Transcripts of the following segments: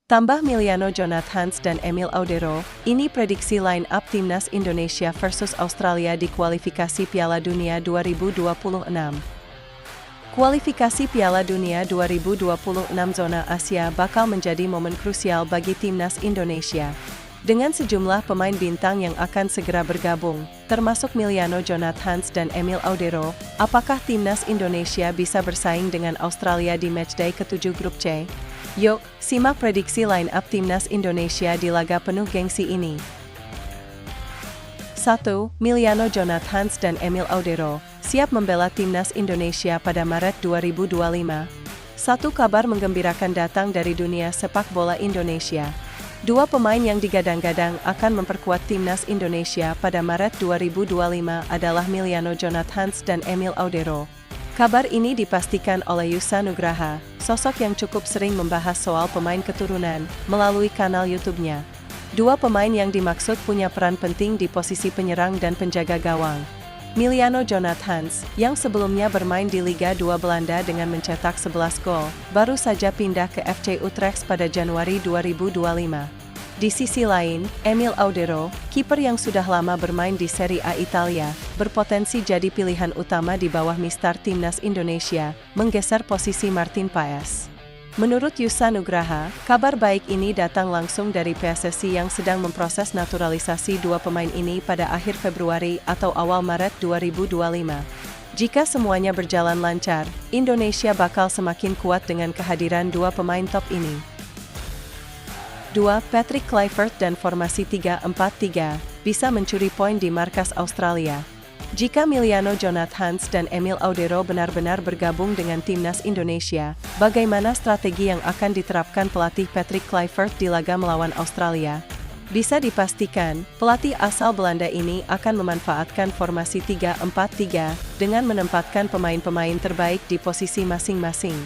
Tambah Miliano Jonathans dan Emil Audero, ini prediksi line-up Timnas Indonesia versus Australia di kualifikasi Piala Dunia 2026. Kualifikasi Piala Dunia 2026 zona Asia bakal menjadi momen krusial bagi Timnas Indonesia. Dengan sejumlah pemain bintang yang akan segera bergabung, termasuk Miliano Jonathans dan Emil Audero, apakah Timnas Indonesia bisa bersaing dengan Australia di matchday ke-7 grup C? Yuk, simak prediksi line-up Timnas Indonesia di laga penuh gengsi ini. 1. Miliano Jonathans dan Emil Audero siap membela Timnas Indonesia pada Maret 2025. Satu kabar menggembirakan datang dari dunia sepak bola Indonesia. Dua pemain yang digadang-gadang akan memperkuat Timnas Indonesia pada Maret 2025 adalah Miliano Jonathans dan Emil Audero. Kabar ini dipastikan oleh Yusa Nugraha, sosok yang cukup sering membahas soal pemain keturunan melalui kanal YouTube-nya. Dua pemain yang dimaksud punya peran penting di posisi penyerang dan penjaga gawang. Miliano Jonathans, yang sebelumnya bermain di Liga 2 Belanda dengan mencetak 11 gol, baru saja pindah ke FC Utrecht pada Januari 2025. Di sisi lain, Emil Audero, kiper yang sudah lama bermain di Serie A Italia, berpotensi jadi pilihan utama di bawah mistar Timnas Indonesia, menggeser posisi Martin Paes. Menurut Yusa Nugraha, kabar baik ini datang langsung dari PSSI yang sedang memproses naturalisasi dua pemain ini pada akhir Februari atau awal Maret 2025. Jika semuanya berjalan lancar, Indonesia bakal semakin kuat dengan kehadiran dua pemain top ini. 2. Patrick Kluivert dan formasi 3-4-3 bisa mencuri poin di markas Australia. Jika Miliano Jonathans dan Emil Audero benar-benar bergabung dengan Timnas Indonesia, bagaimana strategi yang akan diterapkan pelatih Patrick Kluivert di laga melawan Australia? Bisa dipastikan, pelatih asal Belanda ini akan memanfaatkan formasi 3-4-3 dengan menempatkan pemain-pemain terbaik di posisi masing-masing.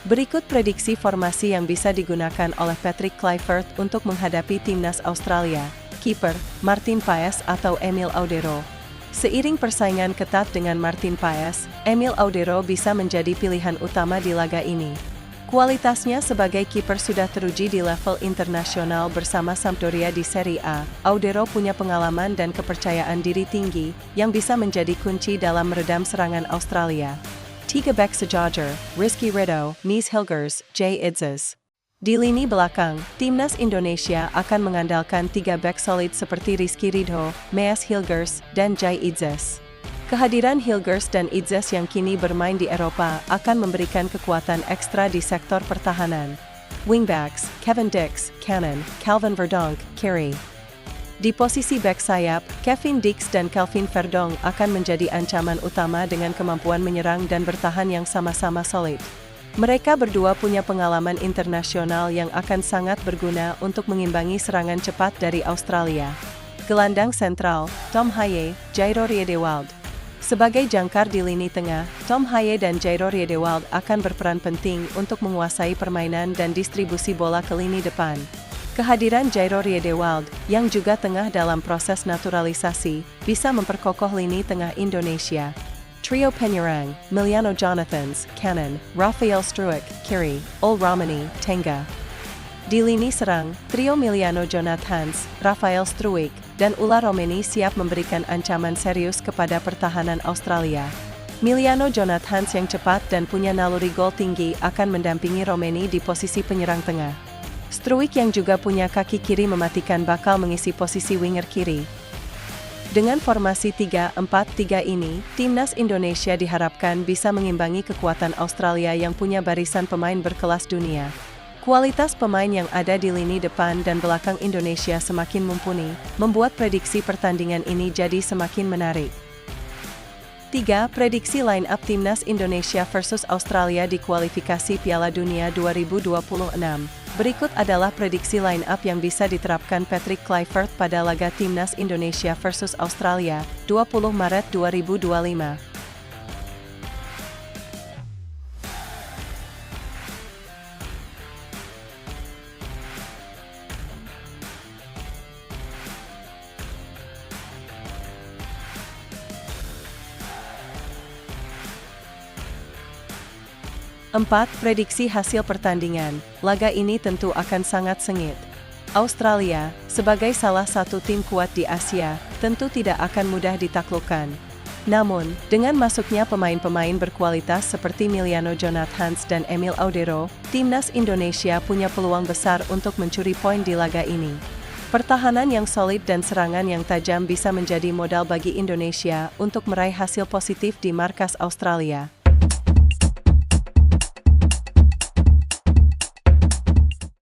Berikut prediksi formasi yang bisa digunakan oleh Patrick Kluivert untuk menghadapi Timnas Australia. Kiper, Martin Paes atau Emil Audero. Seiring persaingan ketat dengan Martin Paes, Emil Audero bisa menjadi pilihan utama di laga ini. Kualitasnya sebagai kiper sudah teruji di level internasional bersama Sampdoria di Serie A. Audero punya pengalaman dan kepercayaan diri tinggi, yang bisa menjadi kunci dalam meredam serangan Australia. 3 back sejajar, Rizky Ridho, Mies Hilgers, Jay Idzes. Di lini belakang, Timnas Indonesia akan mengandalkan 3 back solid seperti Rizky Ridho, Mies Hilgers, dan Jay Idzes. Kehadiran Hilgers dan Idzes yang kini bermain di Eropa akan memberikan kekuatan ekstra di sektor pertahanan. Wingbacks, Kevin Dix, Cannon, Calvin Verdonk, Kiri. Di posisi back sayap, Kevin Dix dan Calvin Verdonk akan menjadi ancaman utama dengan kemampuan menyerang dan bertahan yang sama-sama solid. Mereka berdua punya pengalaman internasional yang akan sangat berguna untuk mengimbangi serangan cepat dari Australia. Gelandang sentral, Tom Haye, Jairo Riedewald. Sebagai jangkar di lini tengah, Tom Haye dan Jairo Riedewald akan berperan penting untuk menguasai permainan dan distribusi bola ke lini depan. Kehadiran Jairo Riedewald, yang juga tengah dalam proses naturalisasi, bisa memperkokoh lini tengah Indonesia. Trio penyerang, Miliano Jonathans, Cannon, Rafael Struijk, Kiri, Ol Ramani, Tenga. Di lini serang, trio Miliano Jonathans, Rafael Struijk, dan Ula Romeni siap memberikan ancaman serius kepada pertahanan Australia. Miliano Jonathans yang cepat dan punya naluri gol tinggi akan mendampingi Romeni di posisi penyerang tengah. Struijk yang juga punya kaki kiri mematikan bakal mengisi posisi winger kiri. Dengan formasi 3-4-3 ini, Timnas Indonesia diharapkan bisa mengimbangi kekuatan Australia yang punya barisan pemain berkelas dunia. Kualitas pemain yang ada di lini depan dan belakang Indonesia semakin mumpuni, membuat prediksi pertandingan ini jadi semakin menarik. 3. Prediksi line-up Timnas Indonesia versus Australia di kualifikasi Piala Dunia 2026. Berikut adalah prediksi line-up yang bisa diterapkan Patrick Kluivert pada laga Timnas Indonesia versus Australia, 20 Maret 2025. 4 4. Prediksi hasil pertandingan. Laga ini tentu akan sangat sengit. Australia, sebagai salah satu tim kuat di Asia, tentu tidak akan mudah ditaklukkan. Namun, dengan masuknya pemain-pemain berkualitas seperti Miliano Jonathans dan Emil Audero, timnas Indonesia punya peluang besar untuk mencuri poin di laga ini. Pertahanan yang solid dan serangan yang tajam bisa menjadi modal bagi Indonesia untuk meraih hasil positif di markas Australia.